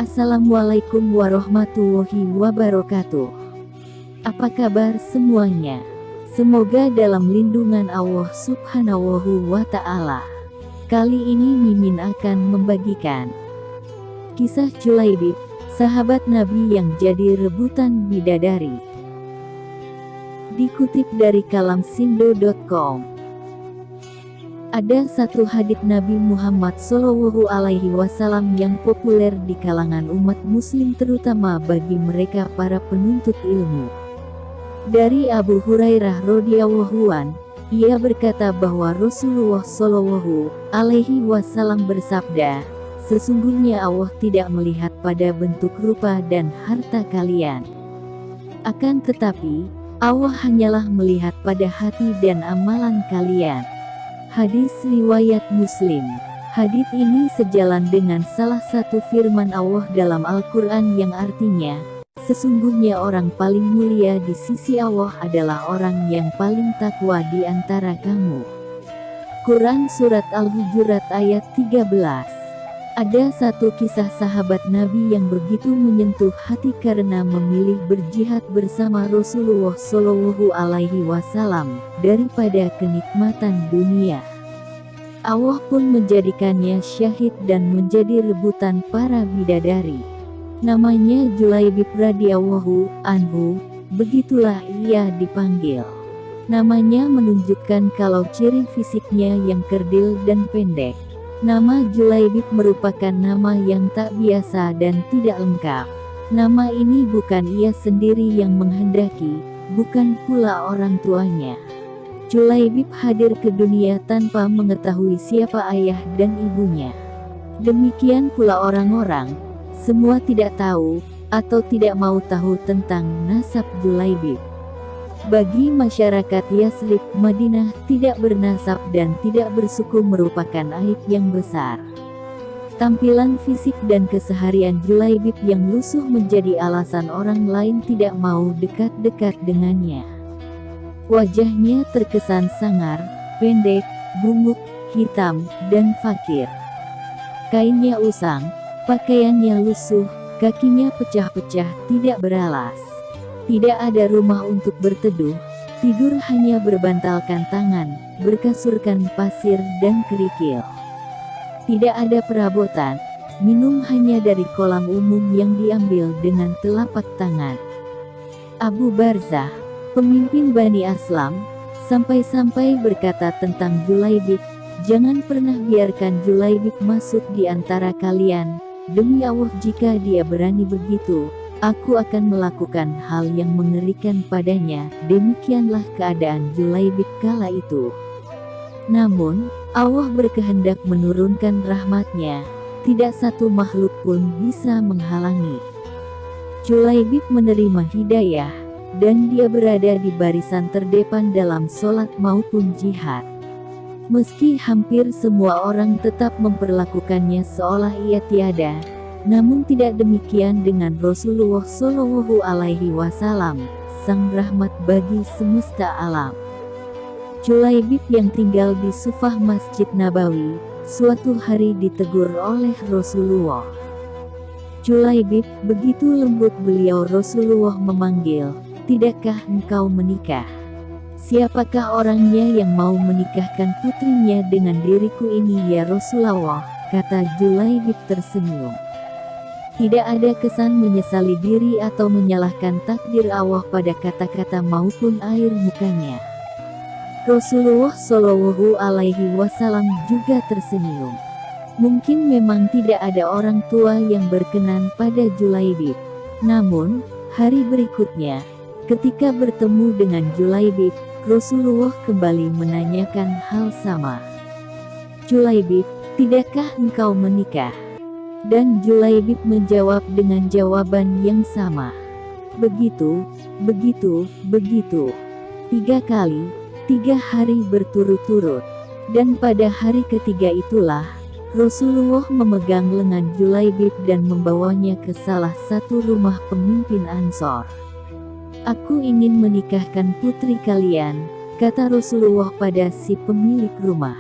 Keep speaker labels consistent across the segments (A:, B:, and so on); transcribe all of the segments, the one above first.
A: Assalamualaikum warahmatullahi wabarakatuh. Apa kabar semuanya? Semoga dalam lindungan Allah Subhanahu wa Ta'ala. Kali ini Mimin akan membagikan kisah Julaibib, sahabat Nabi yang jadi rebutan bidadari. Dikutip dari kalamsindo.com. Ada satu hadits Nabi Muhammad SAW yang populer di kalangan umat muslim, terutama bagi mereka para penuntut ilmu. Dari Abu Hurairah radhiyallahu an, ia berkata bahwa Rasulullah SAW bersabda, "Sesungguhnya Allah tidak melihat pada bentuk rupa dan harta kalian. Akan tetapi, Allah hanyalah melihat pada hati dan amalan kalian." Hadis riwayat Muslim. Hadits ini sejalan dengan salah satu firman Allah dalam Al-Quran yang artinya, "Sesungguhnya orang paling mulia di sisi Allah adalah orang yang paling takwa di antara kamu." Quran Surat Al-Hujurat ayat 13. Ada satu kisah sahabat Nabi yang begitu menyentuh hati karena memilih berjihad bersama Rasulullah SAW daripada kenikmatan dunia. Allah pun menjadikannya syahid dan menjadi rebutan para bidadari. Namanya Julaibib radhiyallahu anhu, begitulah ia dipanggil. Namanya menunjukkan kalau ciri fisiknya yang kerdil dan pendek. Nama Julaibib merupakan nama yang tak biasa dan tidak lengkap. Nama ini bukan ia sendiri yang menghendaki, bukan pula orang tuanya. Julaibib hadir ke dunia tanpa mengetahui siapa ayah dan ibunya. Demikian pula orang-orang, semua tidak tahu, atau tidak mau tahu tentang nasab Julaibib. Bagi masyarakat Yasrib, Madinah, tidak bernasab dan tidak bersuku merupakan aib yang besar. Tampilan fisik dan keseharian Julaibib yang lusuh menjadi alasan orang lain tidak mau dekat-dekat dengannya. Wajahnya terkesan sangar, pendek, bungkuk, hitam, dan fakir. Kainnya usang, pakaiannya lusuh, kakinya pecah-pecah, tidak beralas. Tidak ada rumah untuk berteduh, tidur hanya berbantalkan tangan, berkasurkan pasir dan kerikil. Tidak ada perabotan, minum hanya dari kolam umum yang diambil dengan telapak tangan. Abu Barzah, pemimpin Bani Aslam, sampai-sampai berkata tentang Julaibib, "Jangan pernah biarkan Julaibib masuk di antara kalian, demi Allah jika dia berani begitu, aku akan melakukan hal yang mengerikan padanya." Demikianlah keadaan Julaibib kala itu. Namun, Allah berkehendak menurunkan rahmatnya, tidak satu makhluk pun bisa menghalangi. Julaibib menerima hidayah, dan dia berada di barisan terdepan dalam sholat maupun jihad. Meski hampir semua orang tetap memperlakukannya seolah ia tiada, namun tidak demikian dengan Rasulullah SAW, sang rahmat bagi semesta alam. Julaibib yang tinggal di Sufah Masjid Nabawi, suatu hari ditegur oleh Rasulullah. "Julaibib," begitu lembut beliau Rasulullah memanggil, "tidakkah engkau menikah?" "Siapakah orangnya yang mau menikahkan putrinya dengan diriku ini ya Rasulullah?" kata Julaibib tersenyum. Tidak ada kesan menyesali diri atau menyalahkan takdir Allah pada kata-kata maupun air mukanya. Rasulullah SAW juga tersenyum. Mungkin memang tidak ada orang tua yang berkenan pada Julaibib. Namun, hari berikutnya, ketika bertemu dengan Julaibib, Rasulullah kembali menanyakan hal sama. "Julaibib, tidakkah engkau menikah?" Dan Julaibib menjawab dengan jawaban yang sama. Begitu, begitu, begitu. 3 kali, 3 hari berturut-turut. Dan pada hari ketiga itulah, Rasulullah memegang lengan Julaibib dan membawanya ke salah satu rumah pemimpin Ansor. "Aku ingin menikahkan putri kalian," kata Rasulullah pada si pemilik rumah.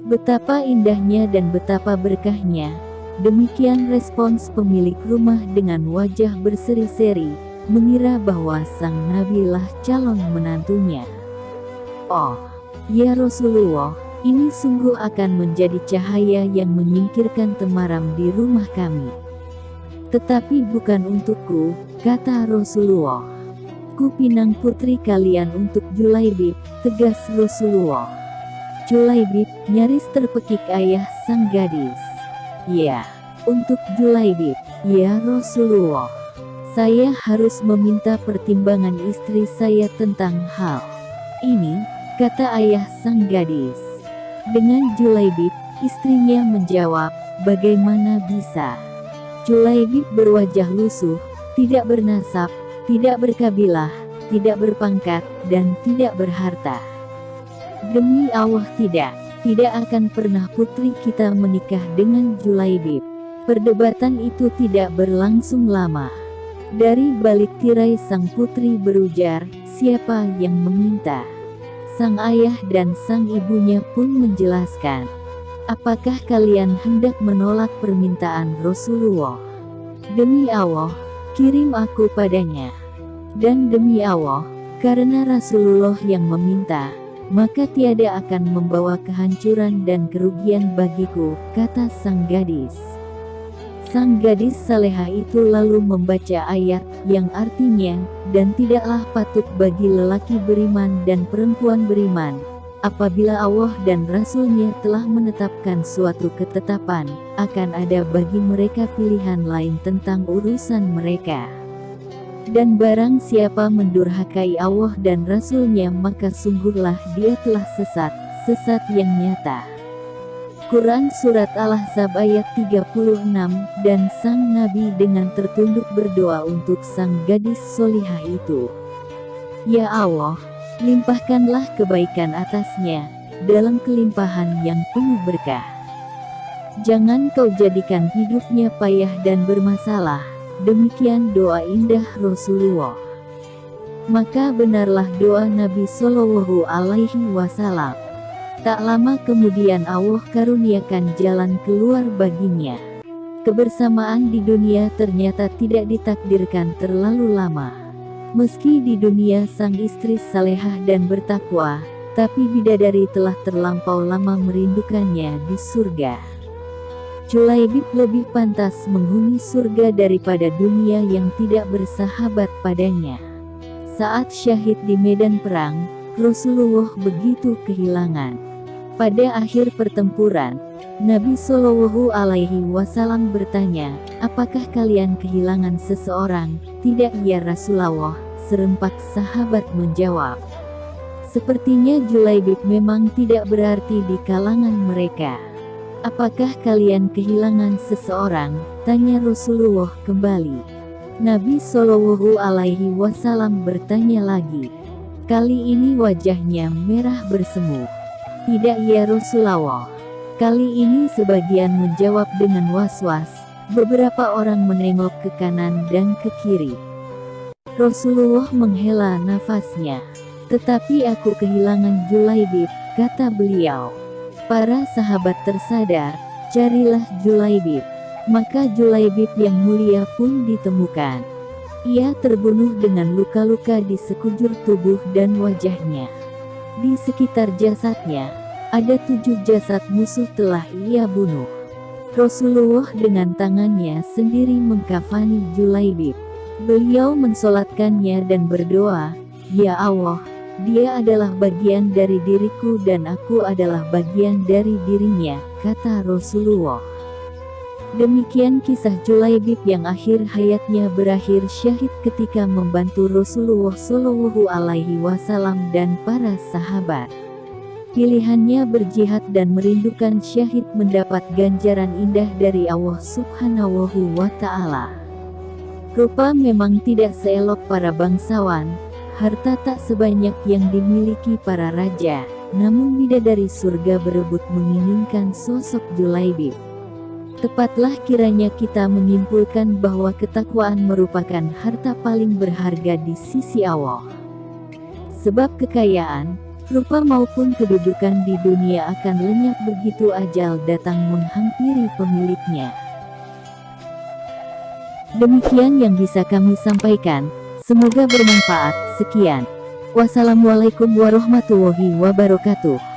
A: Betapa indahnya dan betapa berkahnya, Demikian respons pemilik rumah dengan wajah berseri-seri, mengira bahwa sang nabi lah calon menantunya. "Oh, ya Rasulullah, ini sungguh akan menjadi cahaya yang menyingkirkan temaram di rumah kami." "Tetapi bukan untukku," kata Rasulullah. "Kupinang putri kalian untuk Julaibib," tegas Rasulullah. Julaibib nyaris terpekik ayah sang gadis. "Ya, untuk Julaibib, ya Rasulullah. Saya harus meminta pertimbangan istri saya tentang hal ini," kata ayah sang gadis. Dengan Julaibib, istrinya menjawab, "Bagaimana bisa?" Julaibib berwajah lusuh, tidak bernasab, tidak berkabilah, tidak berpangkat, dan tidak berharta. "Demi Allah tidak akan pernah putri kita menikah dengan Julaibib." Perdebatan itu tidak berlangsung lama. Dari balik tirai sang putri berujar, "Siapa yang meminta?" Sang ayah dan sang ibunya pun menjelaskan, "Apakah kalian hendak menolak permintaan Rasulullah? Demi Allah, kirim aku padanya. Dan demi Allah, karena Rasulullah yang meminta, maka tiada akan membawa kehancuran dan kerugian bagiku," kata sang gadis. Sang gadis salehah itu lalu membaca ayat yang artinya, "Dan tidaklah patut bagi lelaki beriman dan perempuan beriman, apabila Allah dan Rasul-Nya telah menetapkan suatu ketetapan, akan ada bagi mereka pilihan lain tentang urusan mereka. Dan barang siapa mendurhakai Allah dan Rasul-Nya maka sungguhlah dia telah sesat yang nyata." Quran Surat Al-Ahzab ayat 36. Dan sang Nabi dengan tertunduk berdoa untuk sang gadis solihah itu. "Ya Allah, limpahkanlah kebaikan atasnya, dalam kelimpahan yang penuh berkah. Jangan kau jadikan hidupnya payah dan bermasalah." Demikian doa indah Rasulullah. Maka benarlah doa Nabi Shallallahu Alaihi Wasallam. Tak lama kemudian Allah karuniakan jalan keluar baginya. Kebersamaan di dunia ternyata tidak ditakdirkan terlalu lama. Meski di dunia sang istri salehah dan bertakwa, tapi bidadari telah terlampau lama merindukannya di surga. Julaibib lebih pantas menghuni surga daripada dunia yang tidak bersahabat padanya. Saat syahid di medan perang, Rasulullah begitu kehilangan. Pada akhir pertempuran, Nabi Shallallahu Alaihi Wasallam bertanya, "Apakah kalian kehilangan seseorang?" "Tidak ya Rasulullah," serempak sahabat menjawab. "Sepertinya Julaibib memang tidak berarti di kalangan mereka." "Apakah kalian kehilangan seseorang?" tanya Rasulullah kembali. Nabi Shallallahu Alaihi Wasallam bertanya lagi. Kali ini wajahnya merah bersemu. "Tidak ya Rasulullah." Kali ini sebagian menjawab dengan was-was, beberapa orang menengok ke kanan dan ke kiri. Rasulullah menghela nafasnya. "Tetapi aku kehilangan Julaibib," kata beliau. Para sahabat tersadar, "Carilah Julaibib." Maka Julaibib yang mulia pun ditemukan. Ia terbunuh dengan luka-luka di sekujur tubuh dan wajahnya. Di sekitar jasadnya, ada 7 jasad musuh telah ia bunuh. Rasulullah dengan tangannya sendiri mengkafani Julaibib. Beliau mensolatkannya dan berdoa, "Ya Allah, dia adalah bagian dari diriku dan aku adalah bagian dari dirinya," kata Rasulullah. Demikian kisah Julaibib yang akhir hayatnya berakhir syahid ketika membantu Rasulullah Shallallahu Alaihi Wasallam dan para sahabat. Pilihannya berjihad dan merindukan syahid mendapat ganjaran indah dari Allah Subhanahu wa Ta'ala. Rupa memang tidak seelok para bangsawan, harta tak sebanyak yang dimiliki para raja, namun bidadari surga berebut menginginkan sosok Julaibib. Tepatlah kiranya kita menyimpulkan bahwa ketakwaan merupakan harta paling berharga di sisi Allah. Sebab kekayaan, rupa maupun kedudukan di dunia akan lenyap begitu ajal datang menghampiri pemiliknya. Demikian yang bisa kami sampaikan, semoga bermanfaat. Sekian. Wassalamualaikum warahmatullahi wabarakatuh.